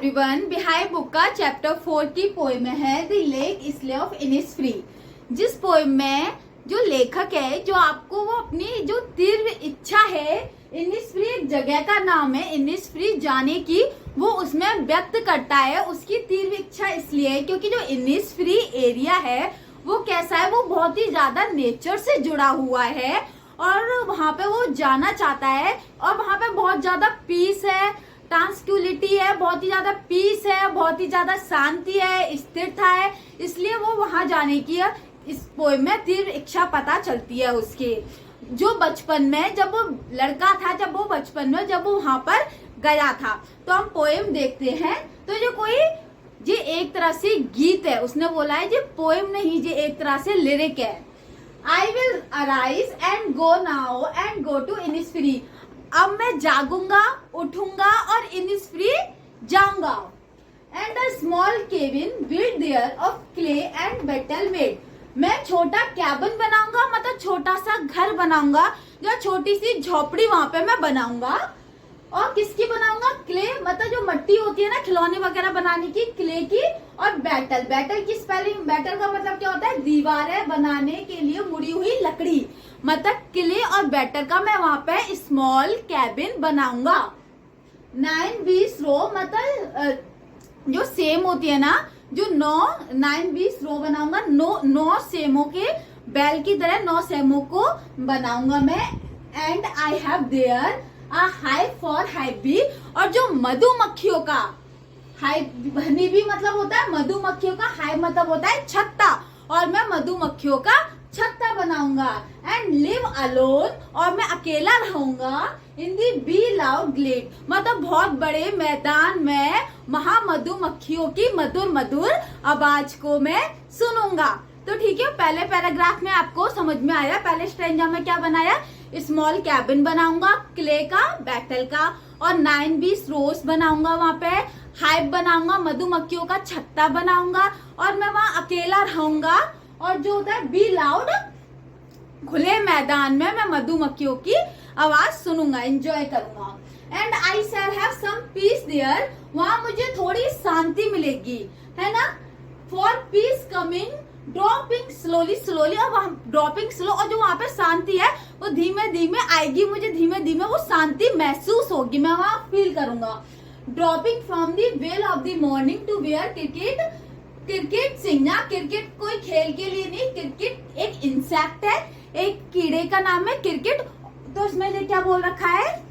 Everyone, behind book का chapter 4 की poem है द लेक इसले ऑफ इनिसफ्री। जिस पोएम में जो लेखक है, जो आपको वो अपनी जो तीव्र इच्छा है, इनिसफ्री एक जगह का नाम है, इनिसफ्री जाने की, वो उसमें व्यक्त करता है। उसकी तीव्र इच्छा इसलिए है क्योंकि जो इनिसफ्री एरिया है वो कैसा है, वो बहुत ही ज्यादा नेचर से जुड़ा हुआ है और वहाँ पे वो जाना चाहता है और वहाँ पे बहुत ज्यादा पीस है, ट्रांसक्विलिटी है, बहुत ही ज्यादा पीस है, बहुत ही ज्यादा शांति है, स्थिरता है। इसलिए वो वहां जाने की इस पोएम में तीव्र इच्छा पता चलती है उसके। जो बचपन में जब वो लड़का था, जब वो बचपन में जब वो वहां पर गया था, तो हम पोएम देखते हैं तो जो कोई ये एक तरह से गीत है, उसने बोला है ये पोएम नहीं, ये एक तरह से लिरिक है। I will arise and go now and go to Innisfree. अब मैं जागूंगा, उठूंगा और इनिसफ्री जाऊंगा। And a small cabin build there of clay and metal made. मैं छोटा कैबिन बनाऊंगा, मतलब छोटा सा घर बनाऊंगा, या छोटी सी झोपड़ी वहां पे मैं बनाऊंगा। और किसकी बनाऊंगा? क्ले, मतलब जो मट्टी होती है ना खिलौने वगैरह बनाने की, क्ले की। और बैटल, बैटल की स्पेलिंग, बैटल का मतलब क्या होता है? दीवारें बनाने के लिए मुड़ी हुई लकड़ी। मतलब क्ले और बैटल का मैं वहां पे स्मॉल कैबिन बनाऊंगा। 9-20 रो, मतलब जो सेम होती है ना, जो 9-20 रो बनाऊंगा। 9 सेमों के बैल की तरह 9 सेमों को बनाऊंगा मैं। And I have there a hive for hive bee. और जो मधुमक्खियों का, हाइव हनी बी मतलब होता है मधुमक्खियों का, हाइव मतलब होता है छत्ता, और मैं मधुमक्खियों का छत्ता बनाऊंगा। एंड लिव अलोन, और मैं अकेला रहूंगा। इन दी बी लाउड ग्लेड, मतलब बहुत बड़े मैदान में महामधुमक्खियों की मधुर मधुर आवाज को मैं सुनूंगा। तो ठीक है, पहले पैराग्राफ में आपको समझ में आया। पहले स्ट्रेंजा में क्या बनाया? स्मॉल कैबिन बनाऊंगा क्ले का, बैटल का, और 9-20 रोज बनाऊंगा वहां पे, हाइव बनाऊंगा, मधुमक्खियों का छत्ता बनाऊंगा, और मैं वहां अकेला रहूंगा। और जो होता है बी लाउड, खुले मैदान में मैं मधुमक्खियों की आवाज सुनूंगा, एंजॉय करूंगा। And I shall have some peace there, वहां मुझे थोड़ी शांति मिलेगी, है ना। For peace coming dropping slowly slowly, और वहां ड्रॉपिंग स्लो, और जो वहां पे शांति है वो धीमे धीमे आएगी, मुझे धीमे धीमे वो शांति महसूस होगी, मैं वहां फील करूंगा। Dropping from the veil of the morning to where cricket, cricket सिंगना, क्रिकेट कोई खेल के लिए नहीं, क्रिकेट एक इंसेक्ट है, एक कीड़े का नाम है क्रिकेट। तो इसमें ये क्या बोल रखा है?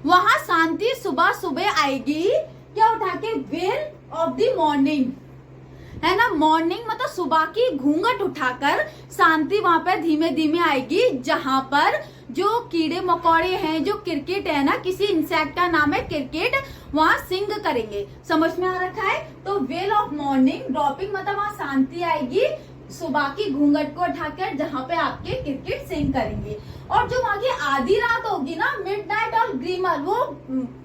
वहां शांति सुबह सुबह आएगी, क्या उठा के? वेल ऑफ द मॉर्निंग, है ना। मॉर्निंग मतलब सुबह की घूंघट उठाकर शांति वहां पर धीमे धीमे आएगी, जहां पर जो कीड़े मकोड़े हैं, जो क्रिकेट है ना, किसी इंसेक्ट का नाम है क्रिकेट, वहां सिंग करेंगे। समझ में आ रखा है? तो वेल ऑफ मॉर्निंग, ड्रॉपिंग मतलब वहां शांति आएगी सुबह की घूंघट को उठाकर, जहां पे आपके क्रिकेट सिंग करेंगे। और जो वहां की आधी रात होगी ना, मिडनाइट और ग्लीमर, वो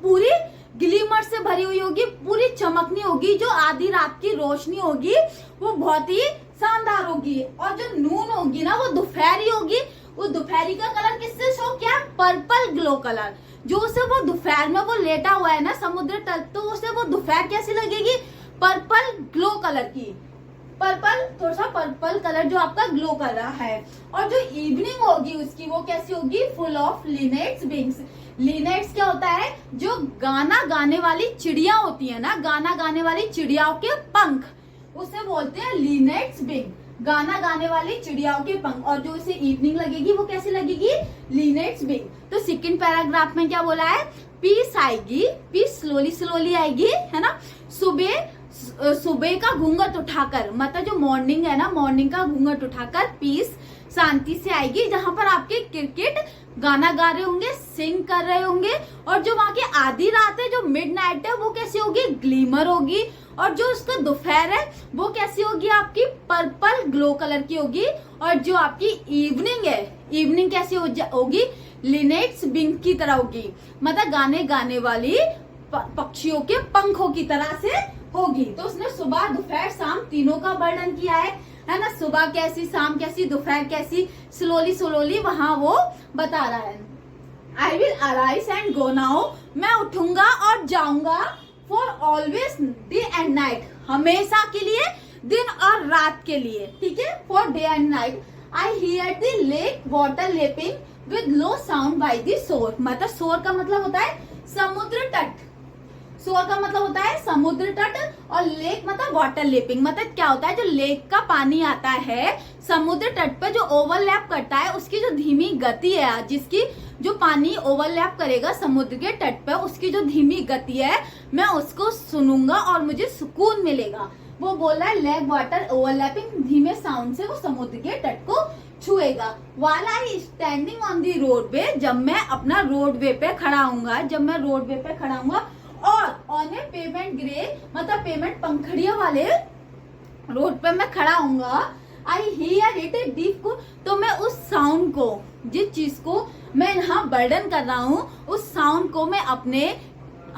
पूरी ग्लीमर से भरी हुई होगी, पूरी चमकनी होगी। जो आधी रात की रोशनी होगी वो बहुत ही शानदार होगी। और जो नून होगी ना, वो दोपहरी होगी। वो दोपहरी का कलर किससे शो किया? Purple glow colour. जो उसे वो दोपहर में वो लेटा हुआ है ना समुद्र तल, तो उसे वो दोपहर कैसी लगेगी? पर्पल ग्लो कलर की। पर्पल, थोड़ा सा पर्पल कलर जो आपका ग्लो कर रहा है। और जो इवनिंग होगी उसकी, वो कैसी होगी? Full of linnets wings. Linnets क्या होता है? जो गाना गाने वाली चिड़िया होती है ना, गाना गाने वाली चिड़ियाओं के पंख, उसे बोलते हैं लिनेट्स विंग, गाना गाने वाली चिड़ियाओं के पंख। और जो इसे इवनिंग लगेगी वो कैसी लगेगी? लिनेट्स विंग। तो सेकंड पैराग्राफ में क्या बोला है? पीस आएगी, पीस स्लोली स्लोली आएगी, है ना। सुबह का घूंघट उठाकर, मतलब जो मॉर्निंग है ना, मॉर्निंग का घूंघट उठाकर पीस शांति से आएगी, जहां पर आपके क्रिकेट गाना गा रहे होंगे, सिंग कर रहे होंगे। और जो वहां की आधी रात है, जो मिडनाइट है, वो कैसी होगी? ग्लीमर होगी। और जो उसका दोपहर है वो कैसी होगी? आपकी पर्पल ग्लो कलर की होगी। और जो आपकी इवनिंग है, इवनिंग कैसी होगी? लिनेट्स विंग की तरह होगी, मतलब गाने गाने वाली पक्षियों के पंखों की तरह से होगी। तो उसने सुबह दोपहर शाम तीनों का वर्णन किया है ना। सुबह कैसी, शाम कैसी, दोपहर कैसी, स्लोली स्लोली वहां वो बता रहा है। I will arise and go now, मैं उठूंगा और जाऊंगा। For always day and night, हमेशा के लिए, दिन और रात के लिए, ठीक है, for day and night. I hear the lake water lapping with low sound by the shore, मतलब शोर का मतलब होता है समुद्र तट, शोर का मतलब होता है समुद्र तट, और लेक मतलब वाटर लेपिंग, मतलब क्या होता है, जो लेक का पानी आता है समुद्र तट पे जो ओवरलैप करता है, उसकी जो धीमी गति है, जिसकी जो पानी ओवरलैप करेगा समुद्र के तट पे, उसकी जो धीमी गति है, मैं उसको सुनूंगा और मुझे सुकून मिलेगा। वो बोल रहा है लेक वाटर ओवरलैपिंग, धीमे साउंड से वो समुद्र के तट को छुएगा। While I standing on the roadway, जब मैं अपना रोडवे पे खड़ा हूँगा, जब मैं रोडवे पे खड़ा हूँगा, और ऑन ए पेमेंट ग्रे मतलब पेमेंट पंखड़ियों वाले रोड पे मैं खड़ा हूँगा, I hear it a deep को, तो मैं उस साउंड को, जिस चीज को मैं यहाँ बर्डन कर रहा हूँ, उस साउंड को मैं अपने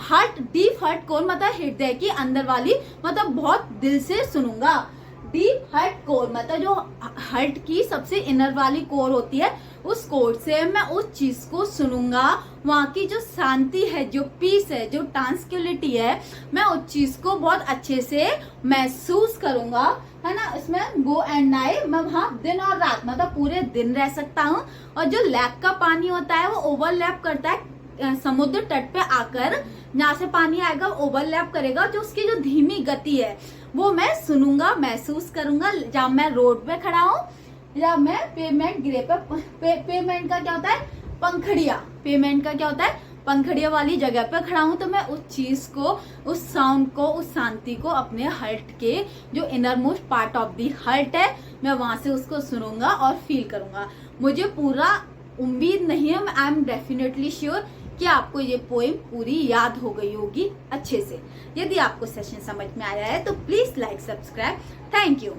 हार्ट, डीप हार्ट कोर मतलब हृदय की अंदर वाली, मतलब बहुत दिल से सुनूंगा। डीप हार्ट कोर मतलब जो हार्ट की सबसे इनर वाली कोर होती है, उस कोर से मैं उस चीज को सुनूंगा। वहाँ की जो शांति है, जो पीस है, जो ट्रांसक्विलिटी है, मैं उस चीज को बहुत अच्छे से महसूस करूंगा, है ना। इसमें गो एंड नाइट, मैं वहाँ दिन और रात मतलब पूरे दिन रह सकता हूँ। और जो लेक का पानी होता है वो ओवरलैप करता है समुद्र तट पे आकर, जहाँ से पानी आएगा ओवरलैप करेगा, जो उसकी जो धीमी गति है वो मैं सुनूंगा, महसूस करूंगा, जब मैं रोड पे खड़ा हूँ, जब मैं पेमेंट गिरे पे पेमेंट का क्या होता है पंखड़िया, पेमेंट का क्या होता है पंखड़िया वाली जगह पे खड़ा हूँ, तो मैं उस चीज को, उस साउंड को, उस शांति को अपने हार्ट के जो inner most part of the heart है, मैं वहां से उसको सुनूंगा और फील करूंगा। मुझे पूरा उम्मीद नहीं है, आई एम डेफिनेटली श्योर कि आपको ये पोएम पूरी याद हो गई होगी अच्छे से। यदि आपको सेशन समझ में आया है तो please like, subscribe. Thank you.